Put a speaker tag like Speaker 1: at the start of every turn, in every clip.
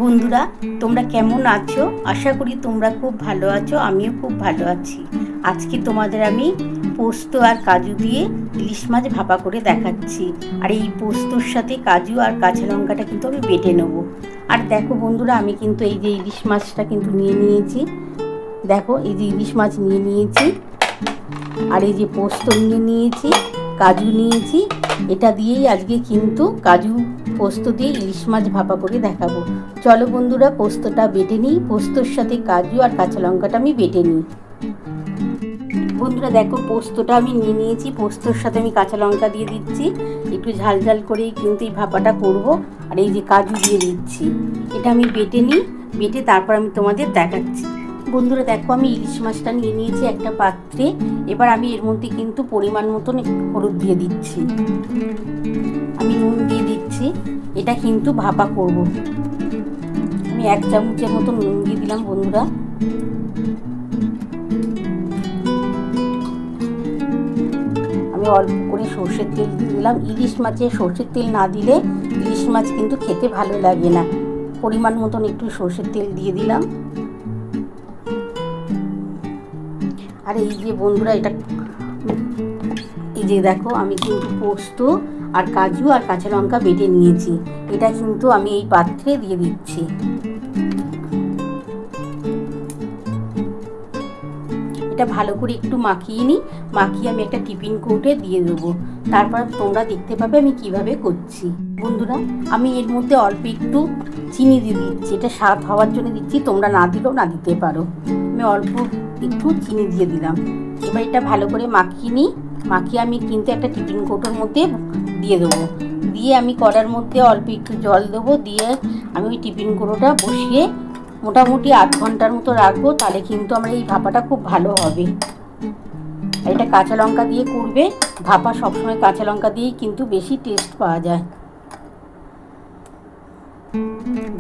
Speaker 1: বন্ধুরা, তোমরা কেমন আছো? আশা করি তোমরা খুব ভালো আছো। আমিও খুব ভালো আছি। আজকে তোমাদের আমি পোস্ত আর কাজু দিয়ে ইলিশ মাছ ভাপা করে দেখাচ্ছি। আর এই পোস্তর সাথে কাজু আর কাঁচা লঙ্কাটা কিন্তু আমি বেটে নেবো। আর দেখো বন্ধুরা, আমি কিন্তু এই যে ইলিশ মাছটা কিন্তু নিয়ে নিয়েছি। দেখো, এই যে ইলিশ মাছ নিয়ে নিয়েছি, আর এই যে পোস্ত নিয়ে নিয়েছি, কাজু নিয়েছি। এটা দিয়েই আজকে কিন্তু কাজু পোস্ত দিয়ে ইলিশ মাছ ভাপা করে দেখাবো। চলো বন্ধুরা, পোস্তটা বেটে নিই। পোস্তর সাথে কাজু আর কাঁচা লঙ্কাটা আমি বেটে নিই। বন্ধুরা দেখো, পোস্তটা আমি নিয়ে নিয়েছি। পোস্তর সাথে আমি কাঁচা লঙ্কা দিয়ে দিচ্ছি। একটু ঝাল ঝাল করেই কিন্তু এই ভাপাটা করব। আর এই যে কাজু দিয়ে দিচ্ছি। এটা আমি বেটে নিই। বেটে তারপর আমি তোমাদের দেখাচ্ছি। বন্ধুরা দেখো, আমি ইলিশ মাছটা নিয়ে নিয়েছি একটা পাত্রে। এবার আমি এর মধ্যে কিন্তু পরিমাণ মতন একটু হলুদ দিয়ে দিচ্ছি। আমি নুন দিয়ে দিচ্ছি। এটা কিন্তু ভাপা করব। আমি 1 চামচের মতো নুন দিয়ে দিলাম বন্ধুরা। আমি অল্প করে সর্ষের তেল দিয়ে দিলাম। ইলিশ মাছে সর্ষের তেল না দিলে ইলিশ মাছ কিন্তু খেতে ভালো লাগে না। পরিমাণ মতন একটু সর্ষের তেল দিয়ে দিলাম। আর এই যে বন্ধুরা, এটা এই যে দেখো, আমি কিন্তু পোস্ত আর কাজু আর কাঁচা লঙ্কা বেটে নিয়েছি। এটা কিন্তু আমি এই পাত্রে দিয়ে দিচ্ছি। এটা ভালো করে একটু মাখিয়ে নিই। মাখিয়ে আমি একটা টিফিন কৌটোয় দিয়ে দেবো। তারপর তোমরা দেখতে পাবে আমি কিভাবে করছি। বন্ধুরা, আমি এর মধ্যে অল্প একটু চিনি দিয়ে দিচ্ছি। এটা স্বাদ হওয়ার জন্য দিচ্ছি, তোমরা না দিলেও না দিতে পারো। আমি অল্প একটু চিনি দিয়ে দিলাম। এবার এটা ভালো করে মাখিয়ে নিই। মাখিয়ে আমি কিন্তু একটা টিফিন কৌটোর মধ্যে দিয়ে দেবো। দিয়ে আমি কড়ার মধ্যে অল্প একটু জল দেবো। দিয়ে আমি ওই টিফিন কৌটোটা বসিয়ে মোটামুটি 8 ঘন্টার মতো রাখবো। তাহলে কিন্তু আমার এই ভাপাটা খুব ভালো হবে। এটা কাঁচা লঙ্কা দিয়ে করবে। ভাপা সবসময় কাঁচা লঙ্কা দিয়েই কিন্তু বেশি টেস্ট পাওয়া যায়।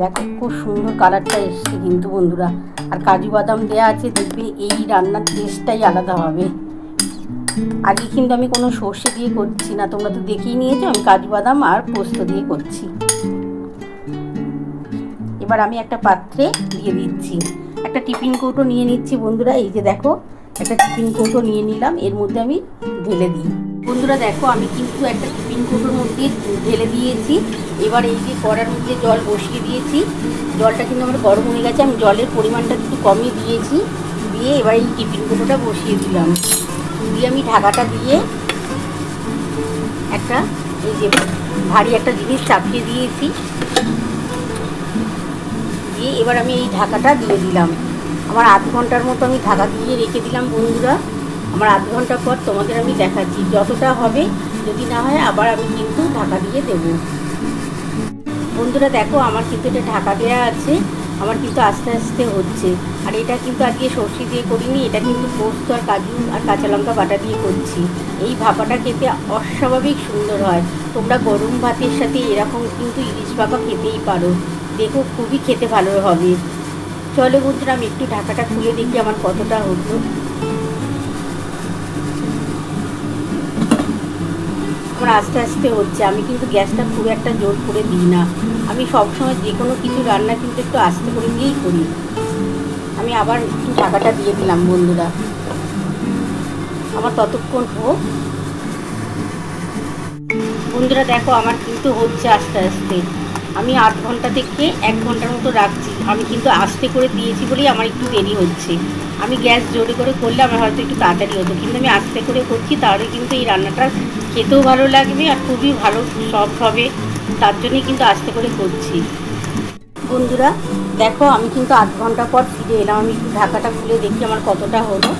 Speaker 1: দেখো, খুব সুন্দর কালারটা এসছে কিন্তু বন্ধুরা। আর কাজু বাদাম দেওয়া আছে, দেখবে এই রান্নার টেস্টটাই আলাদা হবে। আগে কিন্তু আমি কোনো সর্ষে দিয়ে করছি না, তোমরা তো দেখেই নিয়েছো। আমি কাজু বাদাম আর পোস্ত দিয়ে করছি। এবার আমি একটা পাত্রে দিয়ে দিচ্ছি। একটা টিফিন কৌটো নিয়ে নিচ্ছি বন্ধুরা। এই যে দেখো, একটা টিফিন কৌটো নিয়ে নিলাম। এর মধ্যে আমি ঢেলে দিই। বন্ধুরা দেখো, আমি কিন্তু একটা টিফিন কৌটোর মধ্যে ঢেলে দিয়েছি। এবার এই যে কড়ার মধ্যে জল বসিয়ে দিয়েছি। জলটা কিন্তু আমার গরম হয়ে গেছে। আমি জলের পরিমাণটা একটু কমই দিয়েছি। দিয়ে এবার এই টিফিন কৌটোটা বসিয়ে দিলাম। দিয়ে আমি ঢাকাটা দিয়ে একটা এই যে ভারী একটা জিনিস চাপিয়ে দিয়েছি। দিয়ে এবার আমি এই ঢাকাটা দিয়ে দিলাম। আমার 8 ঘন্টার মতো আমি ঢাকা দিয়ে রেখে দিলাম বন্ধুরা। আমার 8 ঘন্টা পর তোমাদের আমি দেখাচ্ছি যতটা হবে। যদি না হয় আবার আমি কিন্তু ঢাকা দিয়ে দেবো। বন্ধুরা দেখো, আমার কিন্তু এটা ঢাকা দেওয়া আছে। আমার কিন্তু আস্তে আস্তে হচ্ছে। আর এটা কিন্তু আজকে সর্ষে দিয়ে করিনি। এটা কিন্তু পোস্ত আর কাজু আর কাঁচা লঙ্কা বাটা দিয়ে করছি। এই ভাপাটা খেতে অস্বাভাবিক সুন্দর হয়। তোমরা গরম ভাতের সাথে এরকম কিন্তু ইলিশ ভাপা খেতেই পারো। দেখো, খুবই খেতে ভালো হবে। চলো বন্ধুরা, আমি একটু ঢাকাটা খুলে দেখি আমার কতটা হলো। আমার আস্তে আস্তে হচ্ছে। আমি কিন্তু গ্যাসটা খুব একটা জোর করে দিই না। আমি সবসময় যে কোনো কিছু রান্না কিন্তু একটু আস্তে করে দিয়েই করি। আমি আবার একটু ঢাকাটা দিয়ে দিলাম বন্ধুরা। আমার ততক্ষণ হোক। বন্ধুরা দেখো, আমার কিন্তু হচ্ছে আস্তে আস্তে। আমি 8 ঘন্টা থেকে 1 ঘন্টার মতো রাখছি। আমি কিন্তু আস্তে করে দিয়েছি বলেই আমার একটু দেরি হচ্ছে। আমি গ্যাস জোরে করে করলে আমার হয়তো একটু তাড়াতাড়ি হতো, কিন্তু আমি আস্তে করে করছি। তাহলে কিন্তু এই রান্নাটা খেতেও ভালো লাগবে আর খুবই ভালো সফট হবে। তার জন্যই কিন্তু আস্তে করে করছি। বন্ধুরা দেখো, আমি কিন্তু 8 ঘন্টা পর ফিরে এলাম। আমি একটু ঢাকাটা খুলে দেখি আমার কতটা হলো।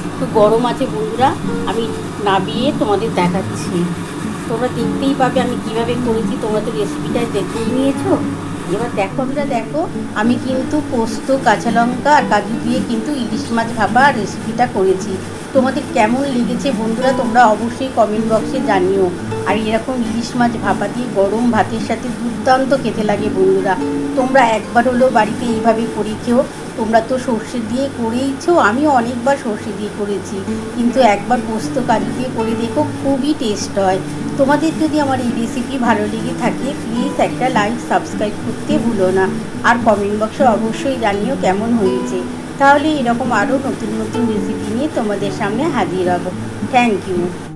Speaker 1: একটু গরম আছে বন্ধুরা, আমি নামিয়ে তোমাদের দেখাচ্ছি। তোমরা দেখতেই পাবে আমি কিভাবে করেছি। তোমরা তো রেসিপিটা দেখেই নিয়েছো। এবার দেখো বন্ধুরা, দেখো আমি কিন্তু পোস্ত, কাঁচা লঙ্কা আর কাজু দিয়ে কিন্তু ইলিশ মাছ ভাপা রেসিপিটা করেছি। তোমাদের কেমন লেগেছে বন্ধুরা, তোমরা অবশ্যই কমেন্ট বক্সে জানিও। আর এরকম ইলিশ মাছ ভাপা দিয়ে গরম ভাতের সাথে দুর্দান্ত খেতে লাগে বন্ধুরা। তোমরা একবার হলেও বাড়িতে এইভাবে করে খেও। তোমরা তো সর্ষে দিয়ে করেইছো, আমিও অনেকবার সর্ষে দিয়ে করেছি, কিন্তু একবার পোস্ত কাজু দিয়ে করে দেখো, খুবই টেস্ট হয়। তোমাদের যদি আমার এই রেসিপি ভালো লেগে থাকে প্লিজ একটা লাইক সাবস্ক্রাইব করতে ভুলো না। আর কমেন্ট বক্সে অবশ্যই জানিও কেমন হয়েছে। তাহলে এরকম আরও নতুন নতুন রেসিপি নিয়ে তোমাদের সামনে হাজির হব। Thank you.